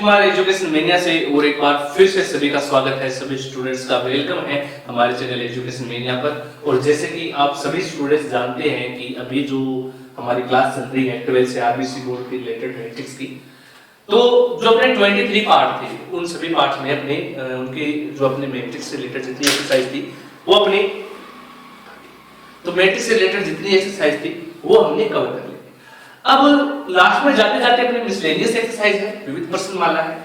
Kumar education mania से और एक बार फिर से सभी का स्वागत है। सभी स्टूडेंट्स का वेलकम है हमारे चैनल एजुकेशन मेनिया पर। और जैसे कि आप सभी स्टूडेंट्स जानते हैं कि अभी जो हमारी क्लास चल रही है 12 से आरबीसी बोर्ड के रिलेटेड मैट्रिक्स की, तो जो अपने 23 पार्ट थे उन सभी पार्ट में अपने उनके जो अपने मैट्रिक्स से रिलेटेड जितनी एक्सरसाइज थी वो अपने तो मैट्रिक्स से रिलेटेड जितनी एक्सरसाइज थी वो हमने कवर कर ली। अब लास्ट में जाते जाते अपने मिसलेनियस एक्सरसाइज है, विविध प्रश्नमाला है,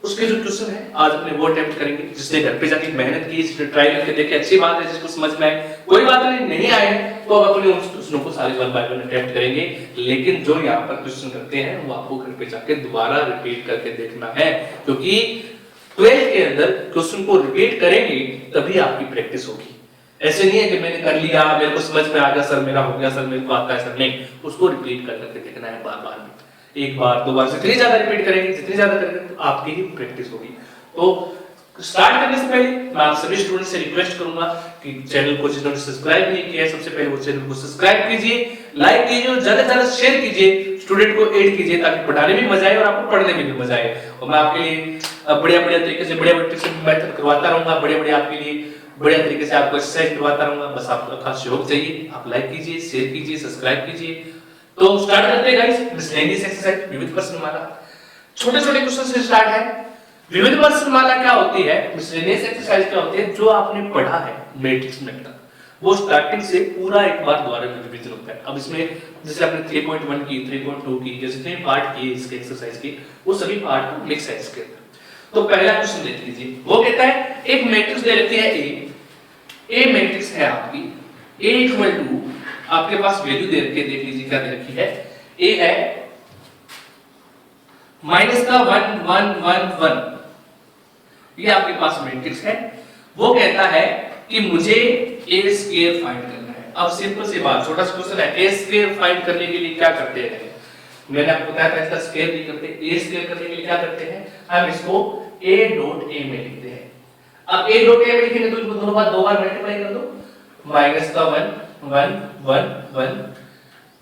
उसके जो क्वेश्चन है आज अपने वो अटेम्प्ट करेंगे। जिसने घर पे जाके मेहनत की, जिसने ट्राई करके देखे, अच्छी बात है। जिसको समझ में आए कोई बात नहीं आए तो अब अपने उन क्वेश्चनों को सारे वन बाय वन अटेम्प्ट करेंगे। लेकिन जो यहाँ पर क्वेश्चन करते हैं वो आपको घर पे जाके दोबारा रिपीट करके देखना है, क्योंकि 12 के अंदर क्वेश्चन को रिपीट करेंगे तभी आपकी प्रैक्टिस होगी। ऐसे नहीं है कि मैंने कर लिया, मेरे को समझ में आ गया, सर मेरा हो गया, सर मेरे को आता है, सर नहीं, उसको रिपीट कर करके देखना है बार बार में। एक बार दो बार से जितनी ज्यादा रिपीट करेंगे, जितनी ज्यादा करेंगे तो आपकी ही प्रैक्टिस होगी। तो स्टार्ट करने से पहले मैं आप सभी स्टूडेंट से रिक्वेस्ट करूंगा कि चैनल को जिन्होंने सब्सक्राइब नहीं किया है सबसे पहले वो चैनल को सब्सक्राइब कीजिए, लाइक कीजिए और ज्यादा से ज्यादा शेयर कीजिए, स्टूडेंट को ऐड कीजिए ताकि पढ़ाने में मजा आए और आपको पढ़ने में भी मजा आए। और मैं आपके लिए बढ़िया तरीके से बढ़िया मेथड करवाता रहूंगा, बढ़िया आपके लिए बढ़िया तरीके से आपको एक्सरसाइज करवाता रहूंगा। बस आपका सहयोग चाहिए, आप लाइक कीजिए, शेयर कीजिए, सब्सक्राइब कीजिए। तो स्टार्ट करते हैं गाइस मिसलेनियस एक्सरसाइज विविध प्रश्नमाला। छोटे-छोटे क्वेश्चन से स्टार्ट है। विविध प्रश्नमाला क्या होती है, मिसलेनियस एक्सरसाइज क्या होती है, जो आपने पढ़ा है मैट्रिक्स में तक वो स्टार्टिंग से पूरा एक बार दोबारा रिवीजन होता है। अब इसमें जैसे आपने 3.1 की, 3.2 की, जैसे जितने पार्ट किए इसके एक्सरसाइज के वो सभी पार्ट को मिक्स है इसके अंदर। तो पहला क्वेश्चन देख लीजिए, वो कहता है एक मैट्रिक्स दे रखी है ए मैट्रिक्स है आपकी, A इक्वल टू आपके पास वैल्यू दे रखी है, देख लीजिए क्या दे रखी है। A है माइनस का 1 1 1 1, ये आपके पास मैट्रिक्स है। वो कहता है कि मुझे A स्क्वायर फाइंड करना है। अब सिंपल सी बात, छोटा सा क्वेश्चन है, A स्क्वायर फाइंड करने के लिए क्या करते हैं, मैंने आपको बताया था इसका स्क्वायर नहीं करते, A स्क्वायर करने के लिए क्या करते हैं, हम इसको A डॉट A में लिखते हैं। अब A डॉट A में लिखेंगे तो इसको दोनों बार दो बार मल्टीप्लाई कर दो, माइनस का 1 1 1 1,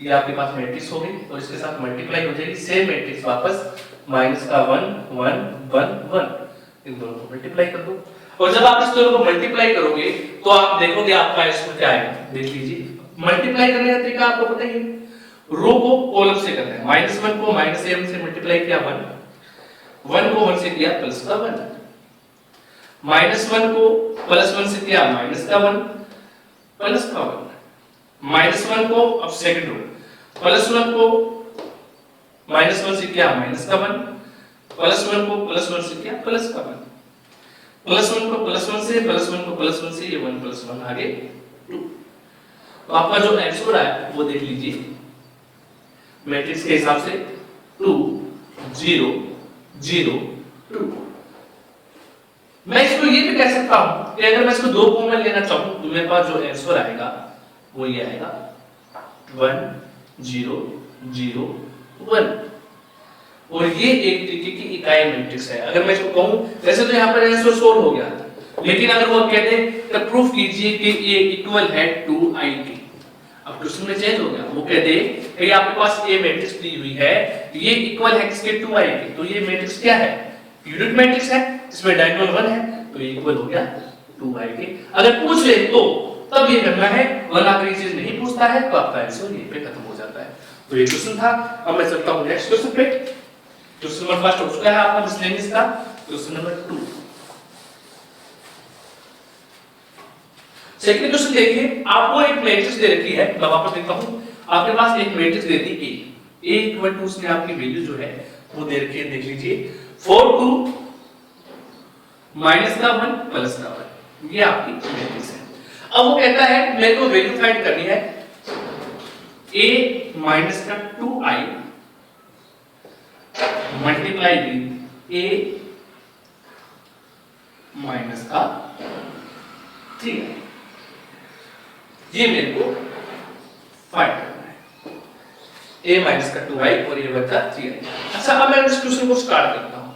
ये आपके पास मैट्रिक्स हो गई और इसके साथ मल्टीप्लाई हो जाएगी सेम मैट्रिक्स वापस, माइनस का 1 1 1 1, इन दोनों को मल्टीप्लाई कर दो। और जब आप इस दोनों को मल्टीप्लाई करोगे तो आप देखोगे आपका इसमें क्या आएगा, देख लीजिए। मल्टीप्लाई करने का तरीका आपको पता ही है, रो को कॉलम से करना है। -1 को -m से मल्टीप्लाई किया 1 को 1 से किया प्लस का 1, -1 को +1 से किया माइनस का 1 प्लस का 1, -1 को अब सेकंड रो +1 को -1 से किया माइनस का 1, +1 को +1 से किया प्लस का 1, +1 को +1 से +1 को +1 से ये 1 + 1 आगे 2। तो आपका जो आंसर है वो देख लीजिए मैट्रिक्स के हिसाब से 2 0 0 2। मैं इसको ये भी कह सकता हूं कि अगर मैं इसको दो कॉमन लेना चाहूं तो मेरे पास जो आंसर आएगा वो ये आएगा 1 0 0 1, और ये एक तरीके की इकाई मैट्रिक्स है। अगर मैं इसको कहूं वैसे तो यहां पर आंसर सोल्व हो गया, लेकिन अगर वो कहते तो प्रूफ कीजिए कि ये इक्वल है 2i के, अब क्वेश्चन में चेंज हो गया। वो कहते कि आपके पास ये मैट्रिक्स दी हुई है, ये इक्वल है किसके 2i के, तो ये मैट्रिक्स क्या है, यूनिट मैट्रिक्स है, इसमें डायगोनल 1 है तो ये इक्वल हो गया 2i के। अगर पूछ ले तो तब ये करना है, वरना अगर ये चीज नहीं पूछता है तो आपका आंसर यहीं पे खत्म हो जाता है। तो ये क्वेश्चन था। अब मैं चलता हूं नेक्स्ट क्वेश्चन पे। क्वेश्चन नंबर फर्स्ट हो चुका है आपका मिसलेनियस का। क्वेश्चन नंबर 2, सेकंड क्वेश्चन देखिए, आपको एक मैट्रिक्स दे रखी है, मैं वापस लिखता हूं, आपके पास एक मैट्रिक्स दे दी A इक्वल टू उसमें आपकी वैल्यू जो है वो दे रखी है, देख लीजिए 4 2 माइनस का 1 प्लस का 1, ये आपकी मैट्रिक्स है। अब वो कहता है मेरे को वैल्यू फाइंड करनी है A माइनस का 2i multiply with A minus का 3i, ये मेरे को फाइंड करना है A माइनस का 2i और A का 3i। अच्छा, अब मैं इस क्वेश्चन को स्टार्ट करता हूं।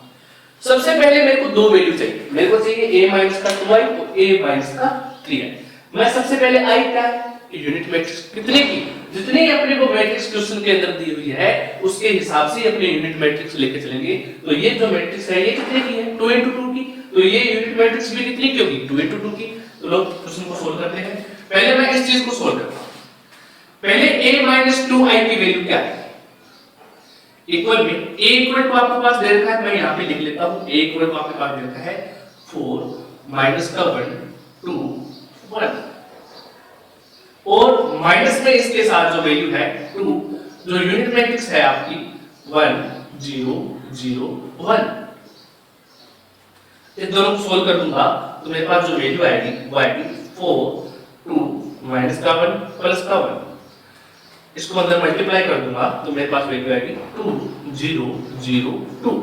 सबसे पहले मेरे को दो वैल्यू चाहिए, मेरे को चाहिए A माइनस का 2i और A माइनस का 3i। मैं सबसे पहले i क्या है, यूनिट मैट्रिक्स कितने की, जितनी अपने को मैट्रिक्स क्वेश्चन के अंदर दी हुई है उसके हिसाब से अपने यूनिट मैट्रिक्स लेके चलेंगे। तो ये जो मैट्रिक्स है ये कितने की है, 2 into 2 की, तो ये यूनिट मैट्रिक्स भी कितनी की होगी, 2 into 2 की। तो लोग क्वेश्चन को सोल्व करते हैं। पहले मैं इस चीज को सोल्व करता हूं। पहले a - 2i की वैल्यू क्या है, इक्वल में a इक्वल टू आपके पास दे रखा है, मैं यहां पे लिख लेता हूं, a इक्वल टू आपके पास दे रखा है 4 माइनस का 1 2 1, और माइनस में इसके साथ जो वैल्यू है 2, जो यूनिट मैट्रिक्स है आपकी 1 0 0 1, ये दोनों को सोल्व कर दूंगा तो मेरे पास जो वैल्यू आएगी वो आएगी 4 2 माइनस का 1 प्लस का 1, इसको अंदर मल्टीप्लाई कर दूंगा तो मेरे पास वैल्यू आएगी 2 0 0 2।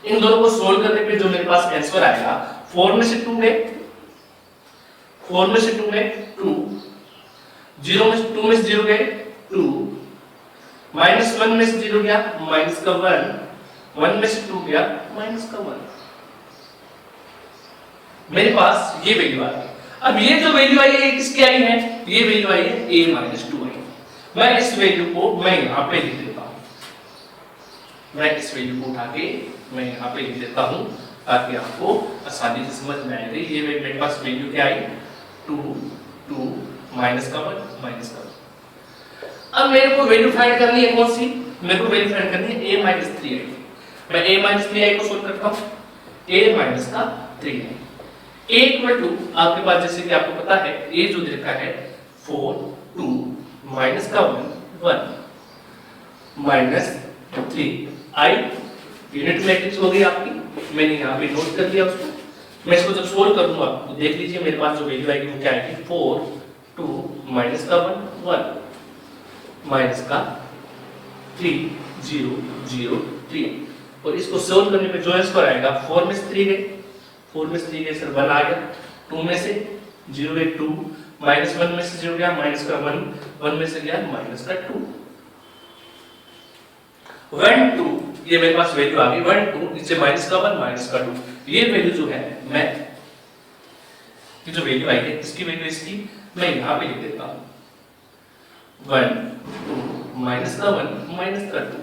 इन दोनों को सोल्व करने पे जो मेरे पास आंसर आएगा 4 में से 2 गए, 4 में से 2 गए 2, 0 में से 2 में से 0 गए 2, माइनस 1 में से 0 गया माइनस का 1, 1 में से 2 गया माइनस का 1, मेरे पास ये वैल्यू आ गई। अब ये जो वैल्यू आई है किसकी आई है, ये वैल्यू आई है a - 2i। मैं इस वैल्यू को मैं यहां पे लिख देता हूं, मैं इस वैल्यू को उठा के मैं यहां पे लिख देता हूं ताकि आपको आसानी से समझ में आए। ये मेरे पास वैल्यू क्या आई 2 2 माइनस का 1 माइनस का 1। अब मेरे को वैल्यू फाइंड करनी है कौन सी, मेरे को वैल्यू फाइंड करनी है a - 3i। मैं a - 3i को सोल्व करता हूं, a - 3i a equal to आपके पास जैसे कि आपको पता है a जो दे रखा है 4 2 माइनस का 1 1 माइनस 3i, यूनिट मैट्रिक्स हो गई आपकी, मैंने यहाँ पे नोट कर लिया उसको। मैं इसको जब सोल्व करूंगा तो देख लीजिए मेरे पास जो वैल्यू आएगी वो क्या आएगी 4 2 माइनस का 1 1 माइनस का 3 0 0 3, और इसको सोल्व करने पे जो आंसर आएगा 4 में से 3 गए, 4 में से 3 गए सर 1 आ गया, 2 में से 0 गए 2, माइनस 1 में से 0 गया माइनस का 1, 1 में से गया माइनस का 2, 1 2, ये मेरे पास वैल्यू आ गई 1 2, नीचे माइनस का 1 माइनस का 2। ये वैल्यू जो है मैं ये जो वैल्यू आई है इसकी वैल्यू इसकी मैं यहां पे लिख देता हूं 1 2 माइनस का 1 माइनस का 2।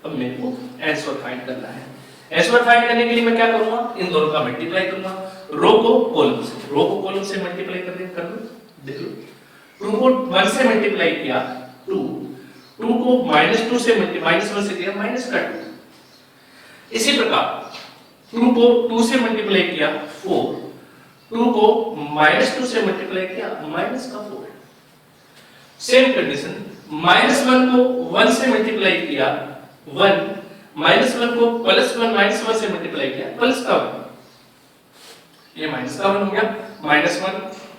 अब मेरे को आंसर फाइंड करना है। आंसर फाइंड करने के लिए मैं क्या करूंगा, इन दोनों का मल्टीप्लाई करूंगा, रो को कॉलम से मल्टीप्लाई कर लो, देख लो 2 को 1 से मल्टीप्लाई किया 2 2 को -2 से माइनस 1 से किया माइनस का 2, इसी प्रकार 2 को 2 से मल्टीप्लाई किया 4, 2 को -2 से मल्टीप्लाई किया माइनस का 4। सेम कंडीशन -1 को 1 से मल्टीप्लाई किया 1, -1 को +1 से मल्टीप्लाई किया प्लस का 1, ये माइनस का 1 हो गया, -1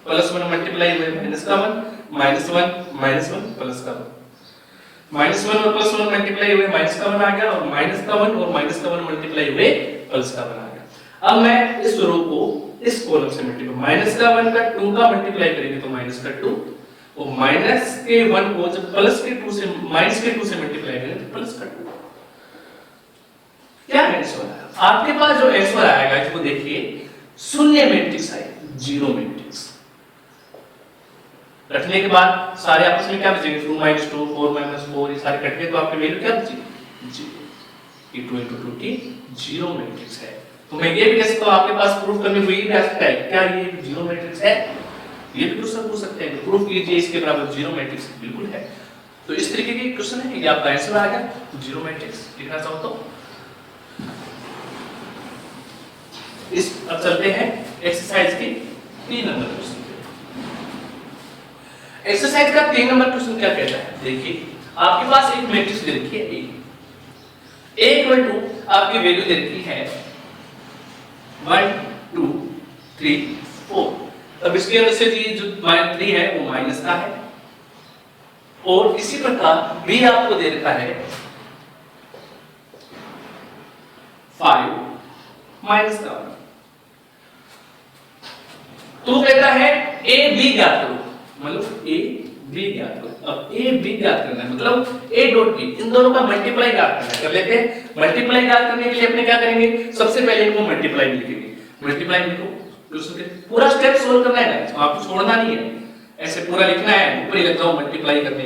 +1 मल्टीप्लाई हुए माइनस का 1 -1 प्लस का 1, -1 और +1 मल्टीप्लाई हुए माइनस का 1 आ गया, और माइनस का 1 और माइनस का 1 मल्टीप्लाई हुए प्लस का 1 आ गया। अब मैं इस रो को इस कॉलम से मल्टीप्लाई, माइनस का 1 का 2 का मल्टीप्लाई करेंगे तो माइनस का 2, और माइनस के 1 को जब प्लस के 2 से माइनस के 2 से मल्टीप्लाई करेंगे तो प्लस का 2। क्या आंसर आया आपके पास, जो आंसर आएगा इसको देखिए, शून्य मैट्रिक्स है, जीरो मैट्रिक्स। रखने के बाद सारे आपस में क्या बचेंगे 2 - 2 4 - 4, ये सारे कट गए तो आपकी वैल्यू क्या बची 0। ये 2 × 2 की जीरो मैट्रिक्स है। तो मैं ये भी कह सकता हूं आपके पास प्रूफ करने को ये भी आ सकता है, क्या ये जीरो मैट्रिक्स है, ये भी क्वेश्चन पूछ सकते हैं, प्रूफ कीजिए इसके बराबर जीरो मैट्रिक्स, बिल्कुल है। तो इस तरीके के क्वेश्चन है, ये आपका आंसर आ गया जीरो मैट्रिक्स। लिखना चाहो तो इस अब चलते हैं एक्सरसाइज की 3 नंबर क्वेश्चन। एक्सरसाइज का 3 नंबर क्वेश्चन क्या कहता है, देखिए आपके पास एक मैट्रिक्स दे रखी है A इक्वल टू आपकी वैल्यू दे रखी है 1 2 3 4। अब इसके अंदर से जो -3 है वो माइनस का है, और इसी प्रकार B आपको दे रखा है 5 माइनस का। तो कहता है A B ज्ञात करो, मतलब A B ज्ञात करो। अब A B ज्ञात करना है मतलब A डॉट B, इन दोनों का मल्टीप्लाई ज्ञात करना है। कर लेते हैं। मल्टीप्लाई ज्ञात करने के लिए अपने क्या करेंगे, सबसे पहले इनको मल्टीप्लाई लिखेंगे। मल्टीप्लाई लिखो, पूरा स्टेप सोल्व करना है, आपको छोड़ना नहीं है। ऐसे पूरा लिखना है, ऊपर ही लग जाओ मल्टीप्लाई करने,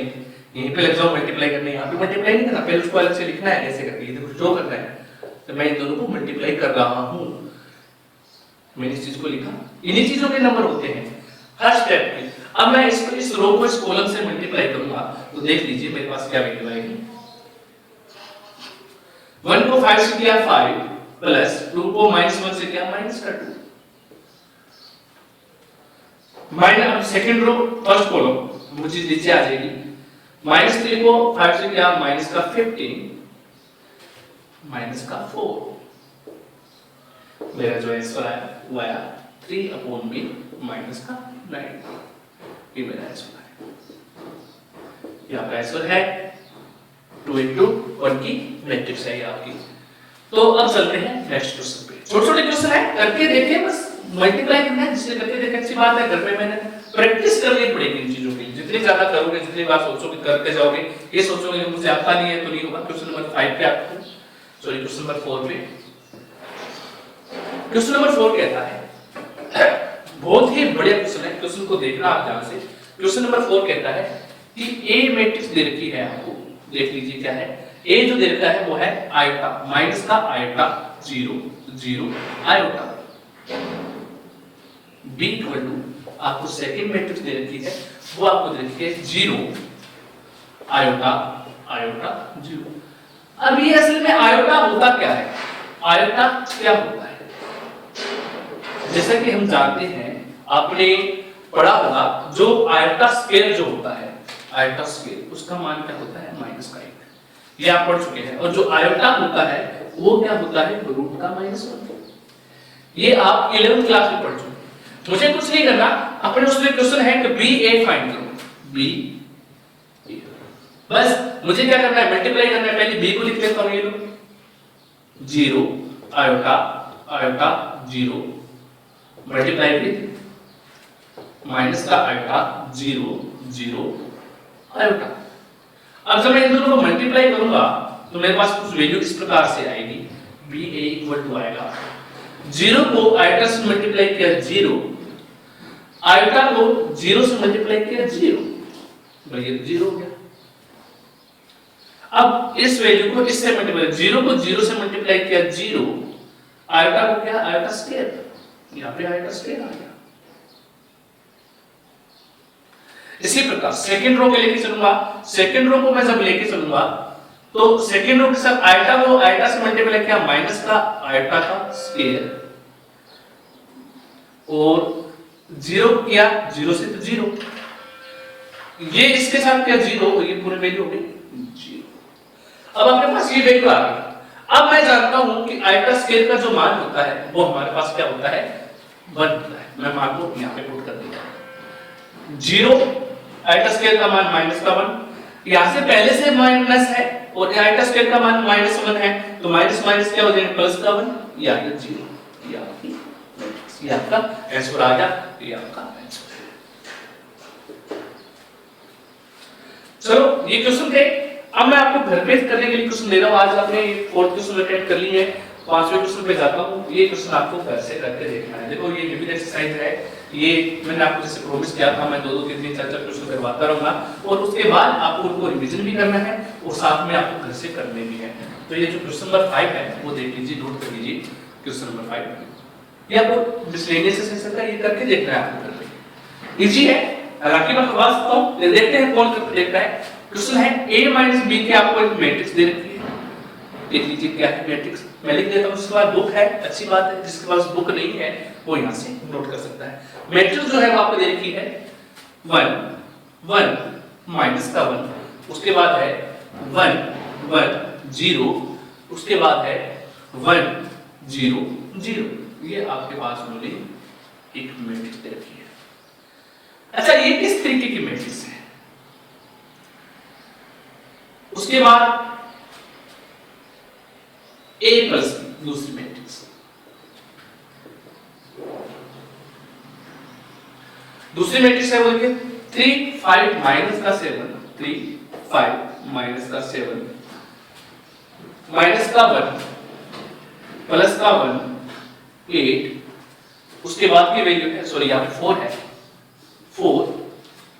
यहीं पे लग जाओ मल्टीप्लाई करने, यहाँ पे मल्टीप्लाई नहीं करना, पहले उसको अलग से लिखना है ऐसे करके, ये देखो जो करना है, तो मैं इन दोनों को मल्टीप्लाई कर रहा हूँ, मैंने इस चीज को लिखा, इन्हीं चीजों के नंबर होते हैं हर स्टेप के। अब मैं इस रो को इस कॉलम से मल्टीप्लाई करूंगा, तो देख लीजिए मेरे पास क्या वैल्यू आएगी। 1 को 5 से किया 5 प्लस 2 को -1 से किया माइनस का 2 माइनस। अब सेकंड रो फर्स्ट कॉलम मुझे नीचे आ जाएगी, -3 को 5 से किया माइनस का 15 माइनस का 4, मेरा जो आंसर आया वो आया 3/b माइनस का 9, ये मेरा आंसर है। ये आपका आंसर है 2 into 1 की मैट्रिक्स है ये आपकी। तो अब चलते हैं नेक्स्ट क्वेश्चन पे। छोटे छोटे क्वेश्चन है, करके देखें, बस मल्टीप्लाई करना है, जिससे करके देखें अच्छी बात है, घर पे मैंने प्रैक्टिस करनी पड़ेगी इन चीजों की। जितनी ज्यादा करोगे, जितनी बार सोचोगे करते जाओगे, ये सोचोगे मुझे आता नहीं है तो नहीं होगा। क्वेश्चन नंबर 5 पे आते हैं, सॉरी क्वेश्चन नंबर 4 पे। क्वेश्चन नंबर 4 कहता है, बहुत ही बढ़िया क्वेश्चन है, क्वेश्चन को देखना आप ध्यान से। क्वेश्चन नंबर 4 कहता है कि ए मैट्रिक्स दे रखी है आपको, देख लीजिए क्या है। ए जो दे रखा है वो है आयोटा, माइनस का iota 0 0 iota. B equal to आपको सेकंड मैट्रिक्स दे रखी है, वो आपको दे रखी है 0 आयोटा आयोटा 0। अब ये असल में आयोटा होता क्या है, आयोटा क्या होता है? जैसा कि हम जानते हैं, आपने पढ़ा होगा, जो आयोटा स्क्वायर जो होता है, आयोटा स्क्वायर उसका मान क्या होता है -1, ये आप पढ़ चुके हैं। और जो आयोटा होता है वो क्या होता है, रूट का -1। ये आप 11th क्लास में पढ़ चुके हैं। मुझे कुछ नहीं करना, अपने उसमें क्वेश्चन है कि बी ए फाइंड करो, बी ए, बस मुझे क्या करना है, मल्टीप्लाई करना है। पहले बी को लिख लेता हूं, ये लो 0 iota iota 0 multiply with minus का आयोटा 0 0 आयोटा। अब जब मैं इन दोनों को मल्टीप्लाई करूंगा तो मेरे पास कुछ वैल्यू इस प्रकार से आएगी, बी ए इक्वल टू आएगा 0 को आयोटा से मल्टीप्लाई किया 0, आयोटा को 0 से मल्टीप्लाई किया 0, भाई ये 0 हो गया। अब इस वैल्यू को इससे मल्टीप्लाई, 0 को 0 से मल्टीप्लाई किया 0, आयोटा को क्या, आयोटा स्क्वायर, यहां पे आयोटा स्क्वायर आ गया। इसी प्रकार सेकंड रो के लेके चलूंगा, सेकंड रो को मैं जब लेके चलूंगा तो सेकंड रो के साथ आयोटा को आयोटा से मल्टीप्लाई किया माइनस का आयोटा का स्क्वायर, और 0 किया 0 से तो 0, ये इसके साथ क्या 0, ये पूरी वैल्यू हो गई 0। अब आपके पास ये वैल्यू आ गई। अब मैं जानता हूं कि आयोटा स्क्वायर का जो मान होता है वो हमारे पास क्या होता है, 1 होता है। मैं मान को यहां पे पुट कर देता हूं, 0 आयोटा स्क्वायर का मान -1, यहां से पहले से माइनस है और आयोटा स्क्वायर का मान -1 है, तो माइनस माइनस क्या हो जाएगा, प्लस का 1, ये आ गया 0, ये आपकी मैट्रिक्स, ये आपका आंसर आ गया, ये आपका आंसर है। चलो ये क्वेश्चन थे। अब मैं आपको घर पे करने के लिए क्वेश्चन दे रहा हूं। आज आपने 4th क्वेश्चन अटेंड कर ली है, 5वें क्वेश्चन पे जाता हूं। ये क्वेश्चन आपको घर से करके देखना है। देखो ये लिमिट एक्सरसाइज है, ये मैंने आपको जैसे प्रॉमिस किया था, मैं 2-2 3-3 4-4 क्वेश्चन करवाता रहूंगा, और उसके बाद आपको उनको रिवीजन भी करना है और साथ में आपको घर से करने भी है। तो ये जो क्वेश्चन नंबर 5 है वो देख लीजिए, नोट कर लीजिए। क्वेश्चन नंबर 5 ये आपको मिसलेनियस सेशन का ये करके देखना है आपको घर पे, इजी है। हालांकि मैं करवा सकता हूं, देखते हैं कौन करके देखता है। क्वेश्चन है a - b के आपको एक मैट्रिक्स दे रखी है, देख लीजिए क्या है मैट्रिक्स। मैं लिख देता हूं, उसके बाद बुक है, अच्छी बात है, जिसके पास बुक नहीं है वो यहां से नोट कर सकता है। मैट्रिक्स जो है वो आपको दे रखी है 1 1 माइनस का 1, उसके बाद है 1 1 0, उसके बाद है 1 0 0। ये आपके पास उन्होंने एक मैट्रिक्स दे रखी है। अच्छा, ये किस तरीके की मैट्रिक्स है? उसके बाद a प्लस दूसरी मैट्रिक्स, दूसरी मैट्रिक्स है वो देखिए 3 5 माइनस का 7 3 5 माइनस का 7 माइनस का 1 प्लस का 1 8, उसके बाद की वैल्यू है, सॉरी यहां पे 4 है, 4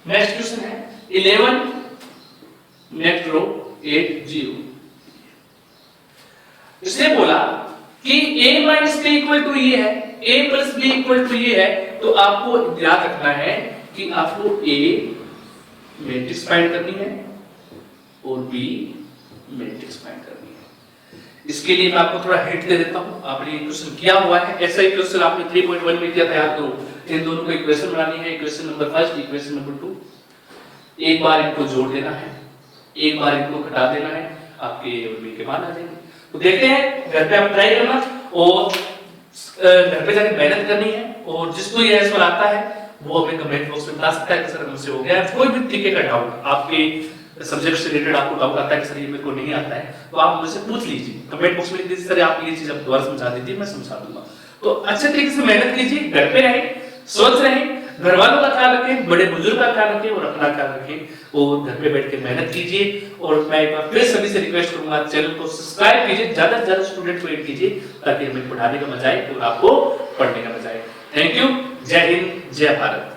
नेक्स्ट क्वेश्चन है 11 मेट्रो 80। इसने बोला कि a minus b equal to ये है, a plus b equal to ये है, तो आपको याद रखना है कि आपको a मैट्रिक्स फाइंड करनी है और b मैट्रिक्स फाइंड करनी है। इसके लिए मैं आपको थोड़ा हिंट दे देता हूं। आपने ये क्वेश्चन किया हुआ है, ऐसा ही क्वेश्चन आपने 3.1 में किया था, याद करो। इन दोनों को इक्वेशन बनानी है, equation number first, equation number 2। एक बार इनको जोड़ देना है, एक बार इनको घटा देना है, आपके a और b के मान आ जाएंगे। तो देखते हैं, घर पे आप ट्राई करना और घर पे जाकर मेहनत करनी है, और जिसको ये आंसर आता है वो हमें कमेंट बॉक्स में बता सकता है कि सर हमसे हो गया। कोई भी तरीके का डाउट, आपके सब्जेक्ट से रिलेटेड आपको डाउट आता है कि सर ये मेरे को नहीं आता है, तो आप मुझसे पूछ लीजिए, कमेंट बॉक्स में लिख दीजिए सर आप ये चीज आप दोबारा समझा दीजिए, मैं समझा दूंगा। तो अच्छे तरीके से मेहनत कीजिए, घर पे रहें, स्वस्थ रहें, घर वालों का ख्याल रखें, बड़े बुजुर्ग का ख्याल रखें और अपना ख्याल रखें, और घर पे बैठ के मेहनत कीजिए। और मैं एक बार फिर सभी से रिक्वेस्ट करूंगा, चैनल को सब्सक्राइब कीजिए, ज्यादा से ज्यादा स्टूडेंट को ऐड कीजिए, ताकि हमें पढ़ाने का मजा आए और आपको पढ़ने का मजा आए। Thank you. जय हिंद, जय भारत।